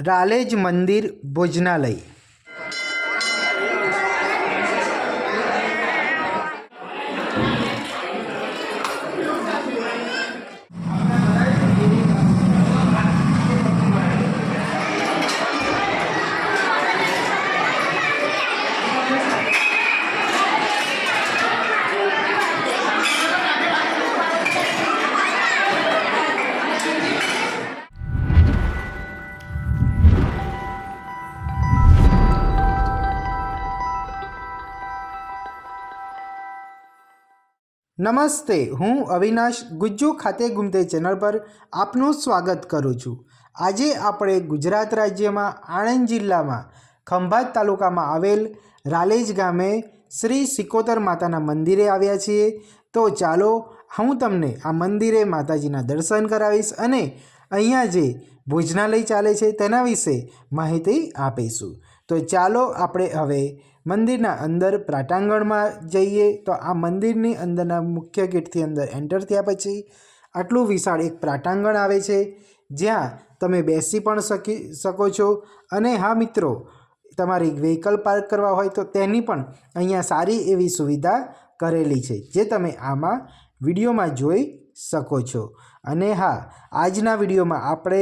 રાલેજ મંદિર ભોજનાલય। નમસ્તે, હું અવિનાશ ગુજ્જુ ખાતે ગુમતે ચેનલ પર આપનું સ્વાગત કરું છું। આજે આપણે ગુજરાત રાજ્યમાં આણંદ જિલ્લામાં ખંભાત તાલુકામાં આવેલ રાલેજ ગામે શ્રી સિકોતર માતાના મંદિરે આવ્યા છીએ। તો ચાલો હું તમને આ મંદિરે માતાજીના દર્શન કરાવીશ અને અહીંયા જે ભોજનાલય ચાલે છે તેના વિશે માહિતી આપીશું। તો ચાલો આપણે હવે મંદિરના અંદર પ્રાટાંગણમાં જઈએ। તો આ મંદિરની અંદરના મુખ્ય ગેટથી અંદર એન્ટર થયા પછી આટલું વિશાળ એક પ્રાટાંગણ આવે છે, જ્યાં તમે બેસી પણ શકો છો। અને હા મિત્રો, તમારી વ્હીકલ પાર્ક કરવા હોય તો તેની પણ અહીંયા સારી એવી સુવિધા કરેલી છે, જે તમે આમાં વિડીયોમાં જોઈ શકો છો। અને હા, આજના વિડીયોમાં આપણે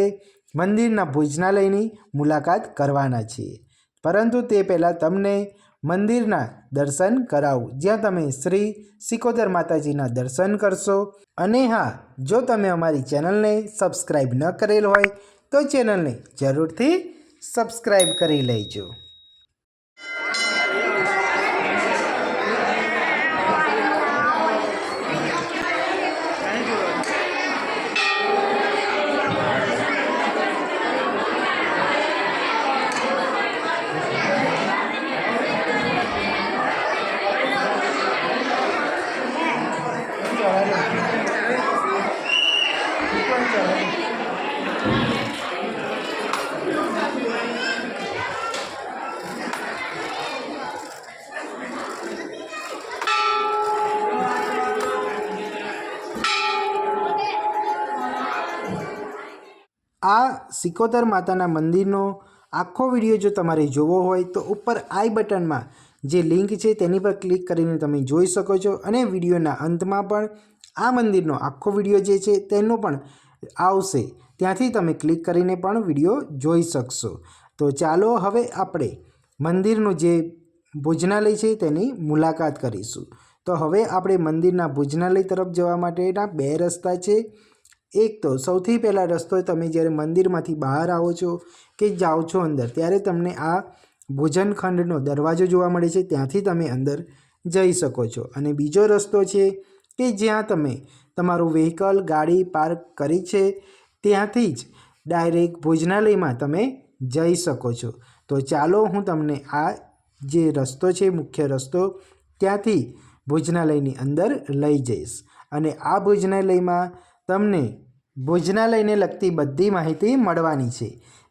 મંદિરના ભોજનાલયની મુલાકાત કરવાના છીએ, પરંતુ તે પહેલાં તમને મંદિરના દર્શન કરાવું, જ્યાં તમે શ્રી સિકોતર માતાજીના દર્શન કરશો। અને હા, જો તમે અમારી ચેનલને સબસ્ક્રાઈબ ન કરેલ હોય તો ચેનલને જરૂરથી સબસ્ક્રાઈબ કરી લેજો। આ સિકોતર માતાના મંદિરનો આખો વિડીયો જો તમારે જોવો હોય તો ઉપર આઈ બટનમાં જે લિંક છે તેની પર ક્લિક કરીને તમે જોઈ શકો છો। અને વિડીયોના અંતમાં પણ આ મંદિરનો આખો વિડીયો જે છે તેનો પણ આવશે, ત્યાંથી તમે ક્લિક કરીને પણ વિડીયો જોઈ શકશો। તો ચાલો હવે આપણે મંદિરનું જે ભોજનાલય છે તેની મુલાકાત કરીશું। તો હવે આપણે મંદિરના ભોજનાલય તરફ જવા માટેના બે રસ્તા છે। એક તો સૌથી પહેલાં રસ્તો તમે જ્યારે મંદિરમાંથી બહાર આવો છો કે જાઓ છો અંદર, ત્યારે તમને આ ભોજનખંડનો દરવાજો જોવા મળે છે, ત્યાંથી તમે અંદર જઈ શકો છો। અને બીજો રસ્તો છે કે જ્યાં તમે તમારું વ્હીકલ ગાડી પાર્ક કરી છે ત્યાંથી જ ડાયરેક્ટ ભોજનાલયમાં તમે જઈ શકો છો। તો ચાલો હું તમને આ જે રસ્તો છે, મુખ્ય રસ્તો, ત્યાંથી ભોજનાલયની અંદર લઈ જઈશ। અને આ ભોજનાલયમાં તમને ભોજનાલયને લગતી બધી માહિતી મળવાની છે,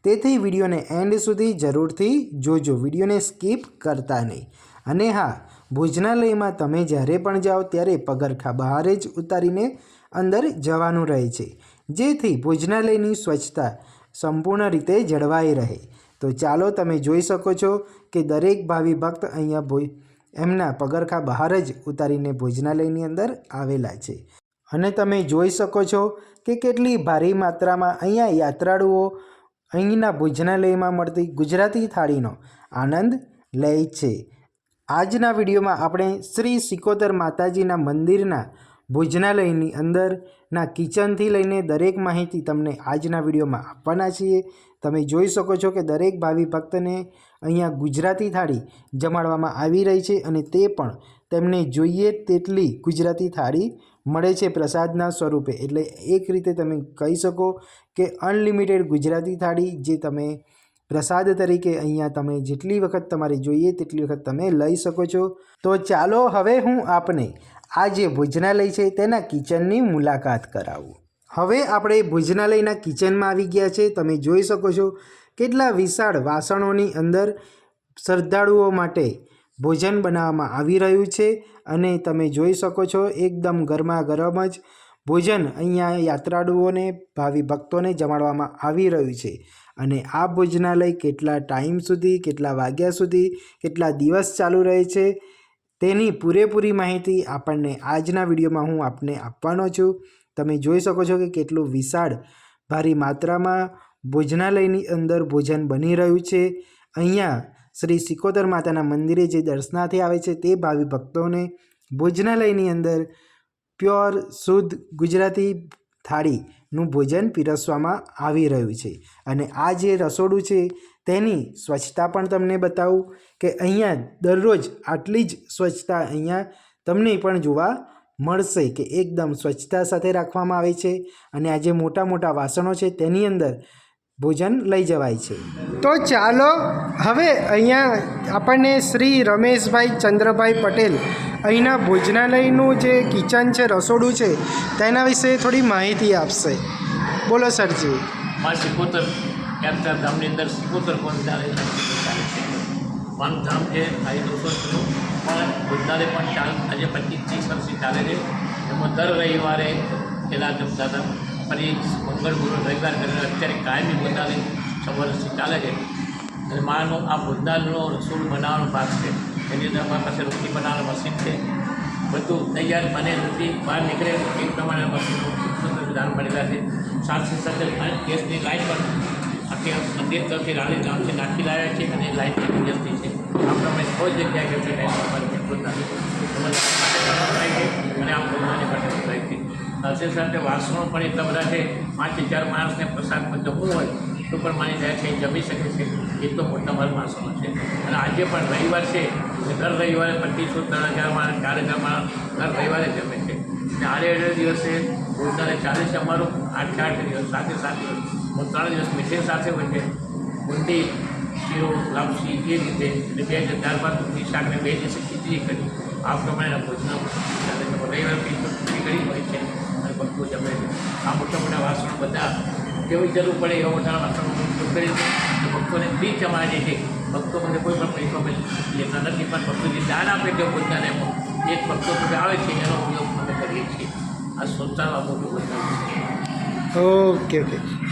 તેથી વિડીયોને એન્ડ સુધી જરૂરથી જોજો, વિડીયોને સ્કીપ કરતા નહીં। અને હા, ભોજનાલયમાં તમે જ્યારે પણ જાઓ ત્યારે પગરખાં બહાર જ ઉતારીને અંદર જવાનું રહે છે, જેથી ભોજનાલયની સ્વચ્છતા સંપૂર્ણ રીતે જળવાઈ રહે। તો ચાલો તમે જોઈ શકો છો કે દરેક ભાવિ ભક્ત અહીંયા એમના પગરખાં બહાર જ ઉતારીને ભોજનાલયની અંદર આવેલા છે। અને તમે જોઈ શકો છો કે કેટલી ભારે માત્રામાં અહીંયા યાત્રાળુઓ અહીંના ભોજનાલયમાં મળતી ગુજરાતી થાળીનો આનંદ લે છે। આજના વિડીયોમાં આપણે શ્રી સિકોતર માતાજીના મંદિરના ભોજનાલયની અંદરના કિચનથી લઈને દરેક માહિતી તમને આજના વિડીયોમાં આપવાના છીએ। તમે જોઈ શકો છો કે દરેક ભાવિ ભક્તને અહીંયા ગુજરાતી થાળી જમાડવામાં આવી રહી છે, અને તે પણ તેમને જોઈએ તેટલી ગુજરાતી થાળી મળે છે પ્રસાદના સ્વરૂપે। એટલે એક રીતે તમે કહી શકો કે અનલિમિટેડ ગુજરાતી થાળી જે તમે પ્રસાદ તરીકે અહીંયા તમે જેટલી વખત તમારે જોઈએ તેટલી વખત તમે લઈ શકો છો। તો ચાલો હવે હું આપને આ જે ભોજનાલય છે તેના કિચનની મુલાકાત કરાવું। હવે આપણે ભોજનાલયના કિચનમાં આવી ગયા છે। તમે જોઈ શકો છો કેટલા વિશાળ વાસણોની અંદર શ્રદ્ધાળુઓ માટે ભોજન બનાવવામાં આવી રહ્યું છે, અને તમે જોઈ શકો છો એકદમ ગરમા ગરમ જ ભોજન અહીંયા યાત્રાળુઓને ભાવિ ભક્તોને જમાડવામાં આવી રહ્યું છે। અને આ ભોજનાલય કેટલા ટાઈમ સુધી, કેટલા વાગ્યા સુધી, કેટલા દિવસ ચાલુ રહે છે તેની પૂરેપૂરી માહિતી આપણને આજના વિડીયોમાં હું આપને આપવાનો છું. તમે જોઈ શકો છો કે કેટલું વિશાળ ભારી માત્રામાં ભોજનાલયની અંદર ભોજન બની રહ્યું છે. અહીંયા શ્રી સિકોતર માતાના મંદિરે જે દર્શનાર્થી આવે છે તે ભાવિ ભક્તોને ભોજનાલયની અંદર પ્યોર શુદ્ધ ગુજરાતી થાળીનું ભોજન પીરસવામાં આવી રહ્યું છે. અને આ જે રસોડું છે તેની સ્વચ્છતા પણ તમને બતાવું કે અહીંયા દરરોજ આટલી જ સ્વચ્છતા અહીંયા તમને પણ જોવા મળશે કે એકદમ સ્વચ્છતા સાથે રાખવામાં આવે છે. અને આ જે મોટા મોટા વાસણો છે તેની અંદર ભોજન લઈ જવાય છે. તો ચાલો હવે અહીંયા આપણને શ્રી રમેશભાઈ ચંદ્રભાઈ પટેલ અહીંના ભોજનાલયનું જે કિચન છે, રસોડું છે, તેના વિશે થોડી માહિતી આપશે. બોલો સરજી. માં સિકોતર યાત્રા ધામની અંદર સિકોતર ભોજનાલય ધામ છે. આજે 200 પણ ભોજનાલય પણ આજે 25-30 વર્ષથી ચાલે છે. એમાં દર રવિવારે પહેલાં જમતા હતા, ફરી મંગળ ગુરુ રવિવાર કરીને અત્યારે કાયમી ભોજનાલય 6 વર્ષથી ચાલે છે. અને માનો આ ભોજનાલયનો રસોડું બનાવવાનો ભાગ છે. એની અંદર અમારી પાસે રોટી બનાવવાનું મશીન છે. બધું તૈયાર બને રોટી બહાર નીકળે એ પ્રમાણે મશીનનું વિધાન બનેલા છે. સાથે સાથે ગેસની લાઈન પણ આખી મંદિર તરફથી રાણી ગામથી નાખી લાવ્યા છે અને લાઈન વ્યસ્તી છે. આ પ્રમાણે 6 જગ્યાએ ગેસની લાઈન અને આ ભોજનાલય માટે વપરાય છે. સાથે સાથે વાસણો પણ એટલા બધા છે. 5,000 માણસને પ્રસાદમાં જમવું હોય તો પણ માની જાય છે, જમી શકે છે. એ તો મોટા ભાગ વાસણો છે. અને આજે પણ રવિવાર છે, દર રવિવારે 2,500-3,000 માણસ, 4,000 માણસ દર રવિવારે જમે છે. અને આડે દિવસે ભોજનાલય ચાલે છે અમારું 8 દિવસ, 7 દિવસ. 3 દિવસ મીઠાઈ સાથે હોય છે, બુંદી, શીરો, લાપસી એ રીતે. અને 2 દિવસ ત્યારબાદ રોટલી શાકને 2 દિવસે ખીચડી કરી. આ પ્રમાણે ભોજન ચાલે છે. રવિવાર ખીચડી કરી હોય છે અને ભક્તો જમે છે. આ મોટા મોટા વાસણો બધા જેવી જરૂર પડે એવા મોટા વાસણો ઉપયોગ કરી અને ભક્તોને ફ્રી જમાડે છે. ભક્તો મને કોઈ પણ પૈસો લેતા નથી, પણ ભક્તો જે દાન આપે છે ભોજનાલયમાં એ ભક્તો સુધી આવે છે, એનો ઉપયોગ અમે કરીએ છીએ. આ સંસ્થાનો મોટું ભોજનાલય છે. ઓકે.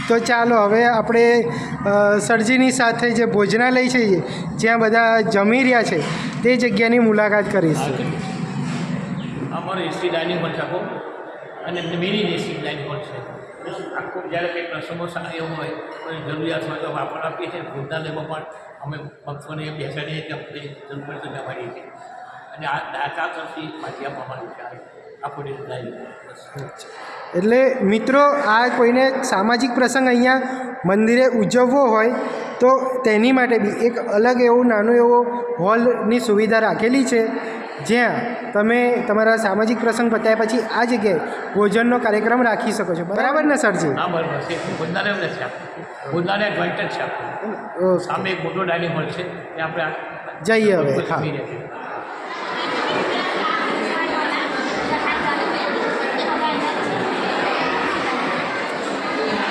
તો ચાલો હવે આપણે સરજીની સાથે જે ભોજનાલય છે જ્યાં બધા જમી રહ્યા છે તે જગ્યાની મુલાકાત કરીશું. અમારો એસી ડાઇનિંગ હોલ છે આખો, અને મિની એસી ડાઇનિંગ હોલ છે આખું. જ્યારે કંઈ પ્રસંગો સારા એવું હોય, કોઈ જરૂરિયાત હોય તો વાપર આપીએ છીએ. ભોજનાલયમાં પણ અમે ભક્તોને બેસાડીએ કે આપણે જરૂર પડે તો જમાડીએ છીએ. અને આ દાતા તરફથી માહિતી આપવામાં આવી છે આખું ડાઇનિંગ. એટલે મિત્રો, આ કોઈને સામાજિક પ્રસંગ અહીંયા મંદિરે ઉજવવો હોય તો તેની માટે બી એક અલગ એવું નાનું એવો હોલની સુવિધા રાખેલી છે, જ્યાં તમે તમારા સામાજિક પ્રસંગ પત્યા પછી આ જગ્યાએ ભોજનનો કાર્યક્રમ રાખી શકો છો. બરાબર ને સરજી? હા, બરાબર છે. ભોજનાલય છે, ભોજનાલય જોઈન્ટ જ છે. સામે એક મોટો ડાઇનિંગ હોલ છે, ત્યાં આપણે જઈએ હવે. હા.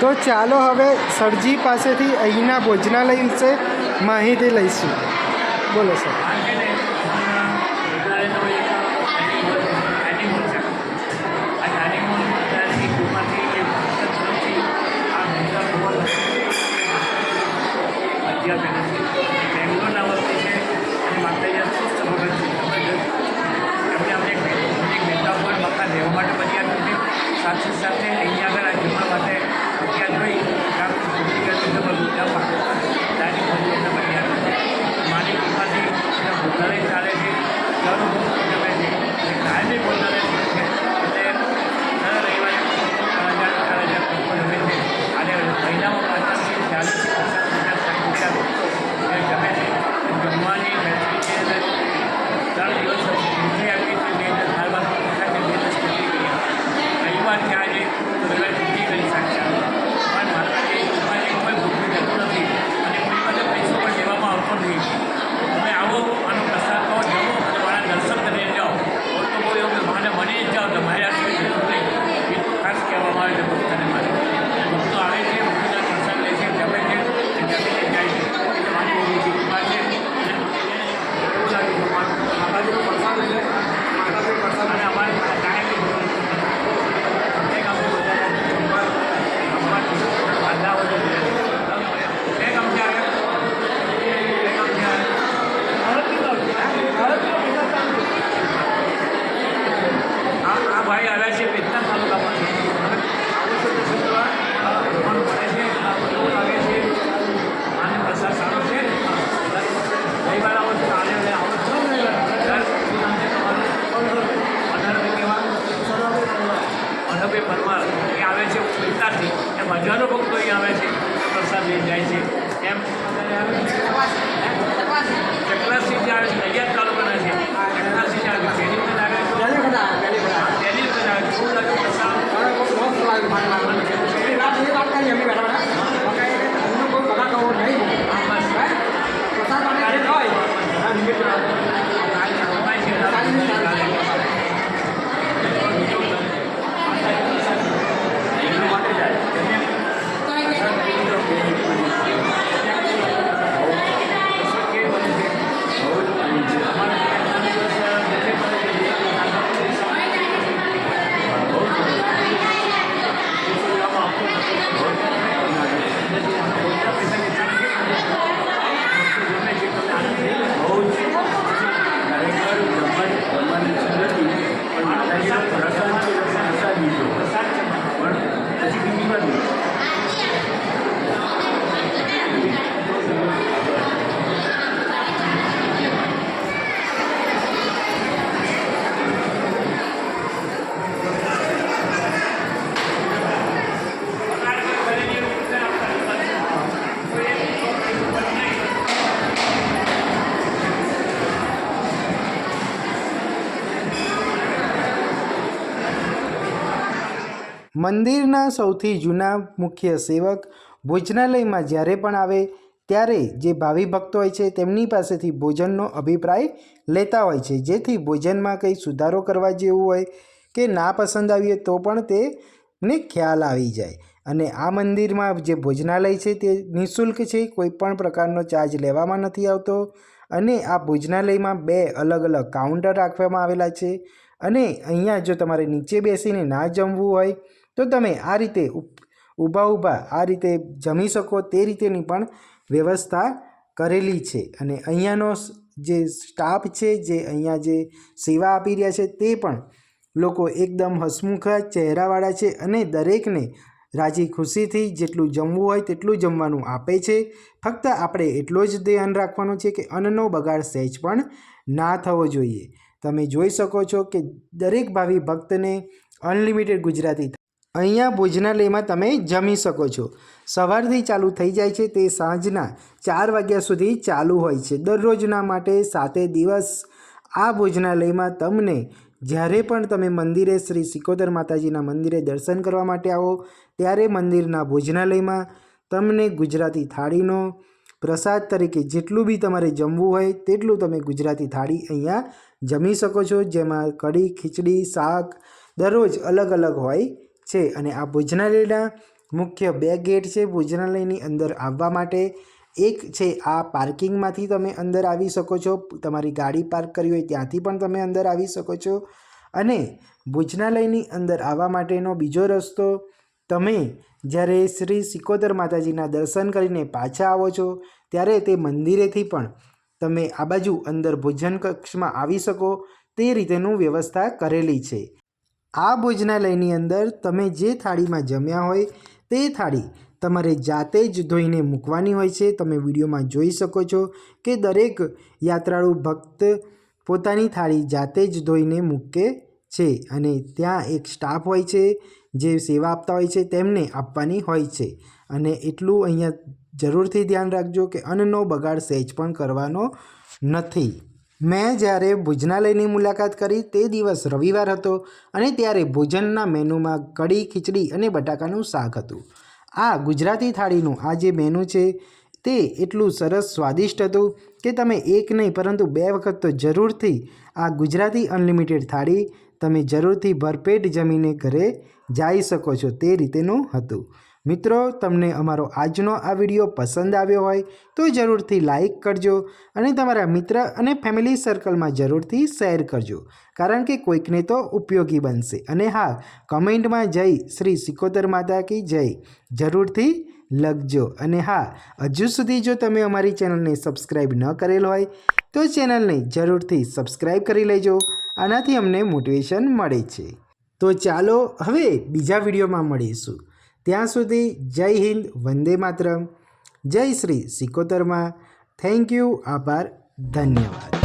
તો ચાલો હવે સરજી પાસેથી અહીંના ભોજનાલય વિશે માહિતી લઈશું. બોલો સર. બેંગ્લોરના વસ્તી છે અને માતાજી સુસ્ત ભગત છે. એમને અમને એક મહેતા ઉપર મકાન રહેવા માટે બની આપ્યું છે. સાથે સાથે અહીંયા આગળ આ જમવા માટે ત્યાં જોઈ ડાઇનિંગ હોલ બની આપ્યું છે. માની કૃપાથી એના ભોજનાલય ચાલે છે. દર જમે છે અને કાયમી ભોજનાલય છે. એટલે દર રવિવારે 4,000 લોકો જમે છે. અને મહિનામાં 45-40 જમે છે. જમવાની ફેસિલિટી છે. 3 દિવસ મીઠાઈ આપી છે. 2 દિવસ ત્યારબાદ રવિવાર ત્યાં આજે ચકલાસી જે આવે છે નડિયાદ તાલુકાના છે ચકલાસી જે આવે છે તેની અંદર આવે છે તેની અંદર આવે છે શું લાગે પ્રસાદ મંદિરના સૌથી જૂના મુખ્ય સેવક ભોજનાલયમાં જ્યારે પણ આવે ત્યારે જે ભાવિ ભક્તો હોય છે તેમની પાસેથી ભોજનનો અભિપ્રાય લેતા હોય છે, જેથી ભોજનમાં કંઈ સુધારો કરવા જેવું હોય કે ના પસંદ આવીએ તો પણ તેને ખ્યાલ આવી જાય. અને આ મંદિરમાં જે ભોજનાલય છે તે નિઃશુલ્ક છે, કોઈ પણ પ્રકારનો ચાર્જ લેવામાં નથી આવતો. અને આ ભોજનાલયમાં 2 અલગ અલગ કાઉન્ટર રાખવામાં આવેલા છે. અને અહીંયા જો તમારે નીચે બેસીને ના જમવું હોય તો તમે આ રીતે ઊભા આ રીતે જમી શકો તે રીતેની પણ વ્યવસ્થા કરેલી છે. અને અહીંયાનો જે સ્ટાફ છે, જે અહીંયા જે સેવા આપી રહ્યા છે તે પણ લોકો એકદમ હસમુખા ચહેરાવાળા છે અને દરેકને રાજી ખુશીથી જેટલું જમવું હોય તેટલું જમવાનું આપે છે. ફક્ત આપણે એટલો જ ધ્યાન રાખવાનું છે કે અન્નનો બગાડ સહેજ પણ ના થવો જોઈએ. તમે જોઈ શકો છો કે દરેક ભાવિ ભક્તને અનલિમિટેડ ગુજરાતી અહીંયા ભોજનાલયમાં તમે જમી શકો છો. સવારથી ચાલુ થઈ જાય છે તે સાંજના 4 વાગ્યા સુધી ચાલુ હોય છે. દરરોજના માટે 7 દિવસ આ ભોજનાલયમાં તમને જ્યારે પણ તમે મંદિરે શ્રી સિકોદર માતાજીના મંદિરે દર્શન કરવા માટે આવો ત્યારે મંદિરના ભોજનાલયમાં તમને ગુજરાતી થાળીનો પ્રસાદ તરીકે જેટલું બી તમારે જમવું હોય તેટલું તમે ગુજરાતી થાળી અહીંયા જમી શકો છો, જેમાં કઢી, ખીચડી, શાક દરરોજ અલગ અલગ હોય છે. અને આ ભોજનાલયના મુખ્ય 2 ગેટ છે ભોજનાલયની અંદર આવવા માટે. એક છે આ પાર્કિંગમાંથી તમે અંદર આવી શકો છો, તમારી ગાડી પાર્ક કરી હોય ત્યાંથી પણ તમે અંદર આવી શકો છો. અને ભોજનાલયની અંદર આવવા માટેનો બીજો રસ્તો, તમે જ્યારે શ્રી સિકોદર માતાજીના દર્શન કરીને પાછા આવો છો ત્યારે તે મંદિરેથી પણ તમે આ બાજુ અંદર ભોજન કક્ષમાં આવી શકો તે રીતેનું વ્યવસ્થા કરેલી છે. આ ભોજનાલયની અંદર તમે જે થાળીમાં જમ્યા હોય તે થાળી તમારે જાતે જ ધોઈને મૂકવાની હોય છે. તમે વિડીયોમાં જોઈ શકો છો કે દરેક યાત્રાળુ ભક્ત પોતાની થાળી જાતે જ ધોઈને મૂકે છે. અને ત્યાં એક સ્ટાફ હોય છે જે સેવા આપતા હોય છે, તેમને આપવાની હોય છે. અને એટલું અહીંયા જરૂરથી ધ્યાન રાખજો કે અન્નનો બગાડ સહેજ પણ કરવાનો નથી. મેં જ્યારે ભોજનાલયની મુલાકાત કરી તે દિવસ રવિવાર હતો અને ત્યારે ભોજનના મેનુમાં કઢી, ખીચડી અને બટાકાનું શાક હતું. આ ગુજરાતી થાળીનું આ જે મેનુ છે તે એટલું સરસ સ્વાદિષ્ટ હતું કે તમે એક નહીં પરંતુ 2 વખત તો જરૂરથી આ ગુજરાતી અનલિમિટેડ થાળી તમે જરૂરથી ભરપેટ જમીને ઘરે જઈ શકો છો તે રીતેનું હતું. મિત્રો, તમને અમારો આજનો આ વિડીયો પસંદ આવ્યો હોય તો જરૂરથી લાઈક કરજો અને તમારા મિત્ર અને ફેમિલી સર્કલમાં જરૂરથી શેર કરજો, કારણ કે કોઈકને તો ઉપયોગી બનશે. અને હા, કમેન્ટમાં જય શ્રી સિકોદર માતા કી જય જરૂરથી લખજો. અને હા, હજુ સુધી જો તમે અમારી ચેનલને સબસ્ક્રાઈબ ન કરેલ હોય તો ચેનલને જરૂરથી સબસ્ક્રાઈબ કરી લેજો. આનાથી અમને મોટિવેશન મળે છે. તો ચાલો હવે બીજા વિડીયોમાં મળીશું. ત્યાં સુધી જય હિન્દ, વંદે માતરમ, જય શ્રી સિકોતરમાં. થેન્ક યુ, આભાર, ધન્યવાદ.